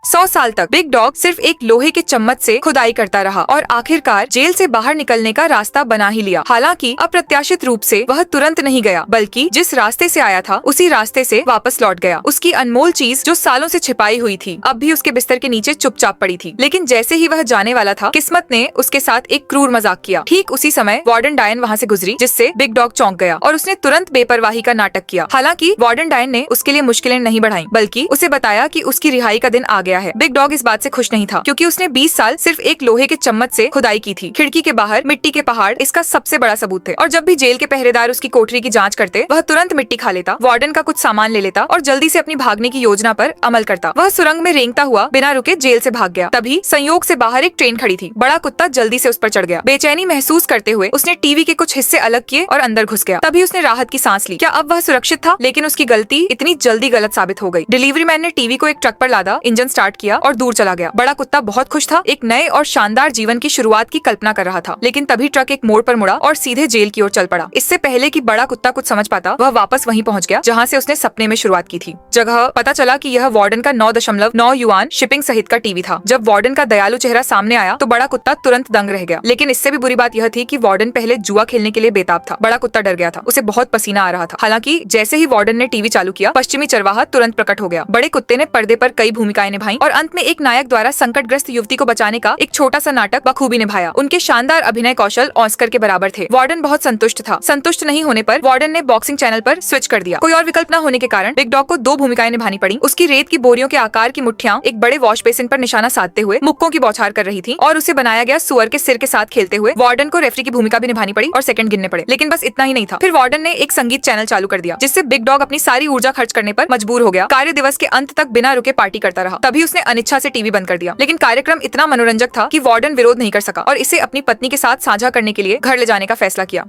100 साल तक big dog सिर्फ एक लोहे के चम्मच से खुदाई करता रहा और आखिरकार जेल से बाहर निकलने का रास्ता बना ही लिया। हालांकि अप्रत्याशित रूप से वह तुरंत नहीं गया, बल्कि जिस रास्ते से आया था उसी रास्ते से वापस लौट गया। उसकी अनमोल चीज जो सालों से छिपाई हुई थी अब भी उसके बिस्तर के नीचे चुपचाप पड़ी थी। लेकिन जैसे ही वह जाने वाला था, किस्मत ने उसके साथ एक क्रूर मजाक किया। ठीक उसी समय वार्डन डायन वहाँ से गुजरी, जिससे बिग डॉग चौंक गया और उसने तुरंत बेपरवाही का नाटक किया। हालांकि वार्डन डायन ने उसके लिए मुश्किलें नहीं बढ़ाई, बल्कि उसे बताया कि उसकी रिहाई का दिन आ गया है। बिग डॉग इस बात से खुश नहीं था, क्योंकि उसने 20 साल सिर्फ एक लोहे के चम्मच से खुदाई की थी। खिड़की के बाहर मिट्टी के पहाड़ इसका सबसे बड़ा सबूत थे। और जब भी जेल के पहरेदार उसकी कोठरी की जांच करते, वह तुरंत मिट्टी खा लेता, वार्डन का कुछ सामान ले लेता और जल्दी से अपनी भागने की योजना पर अमल करता। वह सुरंग में रेंगता हुआ बिना रुके जेल से भाग गया। तभी संयोग से बाहर एक ट्रेन खड़ी थी। बड़ा कुत्ता जल्दी से उस पर चढ़ गया। बेचैनी महसूस करते हुए उसने टीवी के कुछ हिस्से अलग किए और अंदर घुस गया। तभी उसने राहत की सांस ली। क्या अब वह सुरक्षित था? लेकिन उसकी गलती इतनी जल्दी गलत साबित हो गई। डिलीवरी मैन ने टीवी को एक ट्रक पर लादा, इंजन स्टार्ट किया और दूर चला गया। बड़ा कुत्ता बहुत खुश था, एक नए और शानदार जीवन की शुरुआत की कल्पना कर रहा था। लेकिन तभी ट्रक एक मोड़ पर मुड़ा और सीधे जेल की ओर चल पड़ा। इससे पहले कि बड़ा कुत्ता कुछ समझ पाता, वह वापस वहीं पहुंच गया जहां से उसने सपने में शुरुआत की थी। जगह पता चला कि यह वार्डन का 9.9 युआन शिपिंग सहित का टीवी था। जब वार्डन का दयालु चेहरा सामने आया तो बड़ा कुत्ता तुरंत दंग रह गया। लेकिन इससे भी बुरी बात यह थी कि वार्डन पहले जुआ खेलने के लिए बेताब था। बड़ा कुत्ता डर गया था, उसे बहुत पसीना आ रहा था। हालांकि जैसे ही वार्डन ने टीवी चालू किया, पश्चिमी चरवाहा तुरंत प्रकट हो गया। बड़े कुत्ते ने पर्दे पर कई भूमिकाएं निभाई और अंत में एक नायक द्वारा संकटग्रस्त युवती को बचाने का एक छोटा सा नाटक बखूबी निभाया। उनके शानदार अभिनय कौशल ऑस्कर के बराबर थे। वार्डन बहुत संतुष्ट था। संतुष्ट नहीं होने पर वार्डन ने बॉक्सिंग चैनल पर स्विच कर दिया। कोई और विकल्प न होने के कारण बिग डॉग को 2 भूमिकाएं निभानी पड़ी। उसकी रेत की बोरियों के आकार की मुठ्ठियां एक बड़े वॉश बेसिन पर निशाना साधते हुए मुक्कों की बौछार कर रही थी और उसे बनाया गया सुअर के सिर के साथ खेलते हुए वार्डन को रेफरी की भूमिका भी निभानी पड़ी और सेकंड गिनने पड़े। लेकिन बस इतना ही नहीं था। फिर वार्डन ने एक संगीत चैनल चालू कर दिया, जिससे बिग डॉग अपनी सारी ऊर्जा खर्च करने पर मजबूर हो गया। कार्य दिवस के अंत तक बिना रुके पार्टी करता रहा। तभी उसने अनिच्छा से टीवी बंद कर दिया। लेकिन कार्यक्रम इतना मनोरंजक था कि वार्डन विरोध नहीं कर सका और इसे अपनी पत्नी के साथ साझा करने के लिए घर ले जाने का फैसला किया।